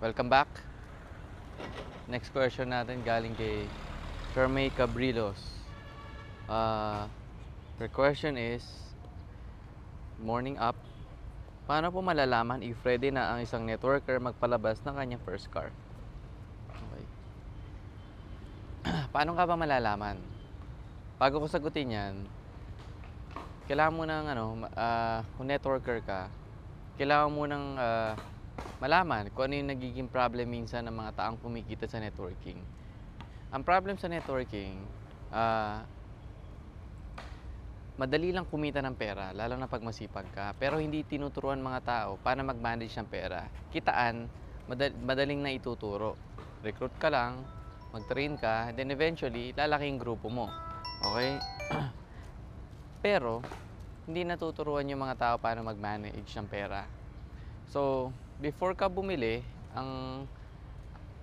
Welcome back. Next question natin galing kay Fermay Cabrilos. Her question is, morning up, paano po malalaman if ready na ang isang networker magpalabas ng kanyang first car? Okay. Paano ka ba malalaman? Bago ko sagutin yan, kailangan mo ng kung networker ka, kailangan mo ng malaman kung ano yung nagiging problem minsan ng mga taong kumikita sa networking. Ang problem sa networking, madali lang kumita ng pera, lalo na pag masipag ka. Pero hindi tinuturuan mga tao paano mag-manage ng pera. Kitaan, madaling na ituturo. Recruit ka lang, mag-train ka, then eventually, lalaki yung grupo mo. Okay? Pero, hindi natuturuan yung mga tao paano mag-manage ng pera. So, before ka bumili, ang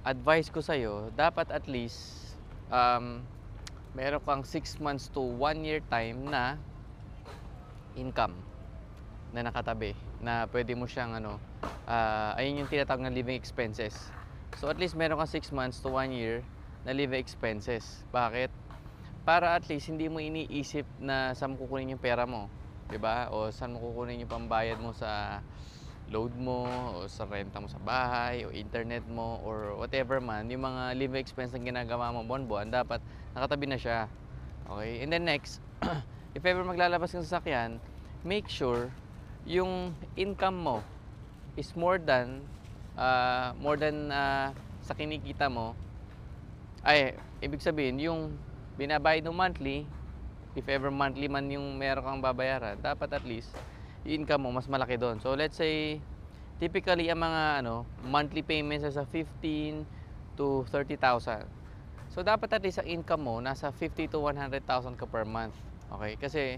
advice ko sa'yo, dapat at least meron kang 6 months to 1 year time na income na nakatabi, na pwede mo siyang ayun yung tinatawag na living expenses. So at least meron kang 6 months to 1 year na living expenses. Bakit? Para at least hindi mo iniisip na saan mo kukunin yung pera mo, 'di ba? O saan mo kukunin yung pambayad mo sa load mo, o sa renta mo sa bahay, o internet mo, or whatever man, yung mga living expense na ginagawa mo buwan-buwan, dapat nakatabi na siya. Okay? And then next, if ever maglalabas ng sasakyan, make sure yung income mo is more than sa kinikita mo. Ay, ibig sabihin, yung binabayad mo monthly, if ever monthly man yung meron kang babayaran, dapat at least yung income mo mas malaki doon. So let's say typically ang mga monthly payments sa 15 to 30,000. So dapat at least ang income mo nasa 50 to 100,000 ka per month. Okay? Kasi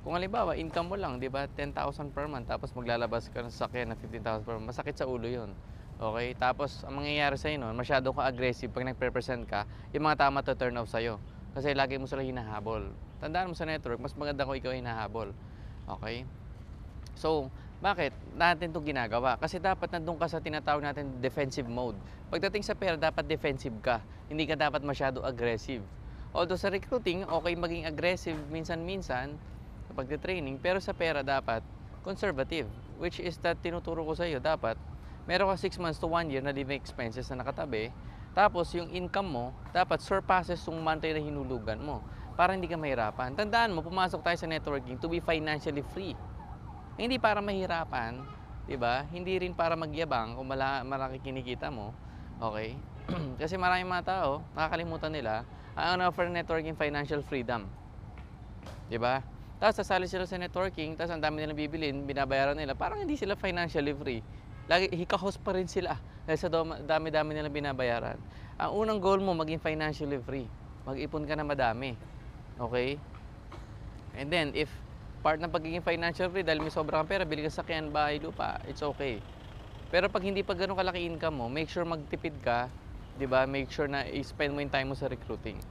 kung halimbawa income mo lang, 'di ba, 10,000 per month, tapos maglalabas ka ng sasakyan na 15,000 per month, masakit sa ulo 'yon. Okay? Tapos ang mangyayari sa noon, masyado ka aggressive pag nagpe-present ka, yung mga tama to turn off sa iyo. Kasi lagi mo sila hinahabol. Tandaan mo sa network, mas maganda kung ikaw hinahabol. Okay? So, bakit natin 'to ginagawa? Kasi dapat nandun ka sa tinatawag natin defensive mode. Pagdating sa pera, dapat defensive ka. Hindi ka dapat masyado aggressive. Although sa recruiting, okay maging aggressive minsan-minsan sa pagte-training, pero sa pera dapat conservative. Which is that tinuturo ko sa iyo, dapat meron ka 6 months to 1 year na living expenses na nakatabi. Tapos yung income mo, dapat surpasses yung monthly na hinulugan mo para hindi ka mahirapan. Tandaan mo, pumasok tayo sa networking to be financially free. Hindi para mahirapan, 'di ba? Hindi rin para magyabang kung malaki kinikita mo. Okay? Kasi maraming mga tao, nakakalimutan nila, ang offer ng networking financial freedom. 'Di ba? Tapos sasali sila sa networking, tapos ang dami nilang bibilin, binabayaran nila, parang hindi sila financially free. Lagi hikahos pa rin sila dahil sa dami-dami nilang binabayaran. Ang unang goal mo maging financially free. Mag-ipon ka na madami. Okay? And then if part ng pagiging financial free, dahil may sobrang pera, bili ka sakyan, bahay, lupa, it's okay. Pero pag hindi pa ganun kalaki income mo, make sure magtipid ka, 'di ba? Make sure na i-spend mo yung time mo sa recruiting.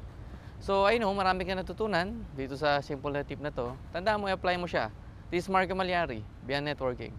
So, I know, marami kang natutunan dito sa simple na tip na to. Tandaan mo, i-apply mo siya. This is Marco Malyari, Beyond Networking.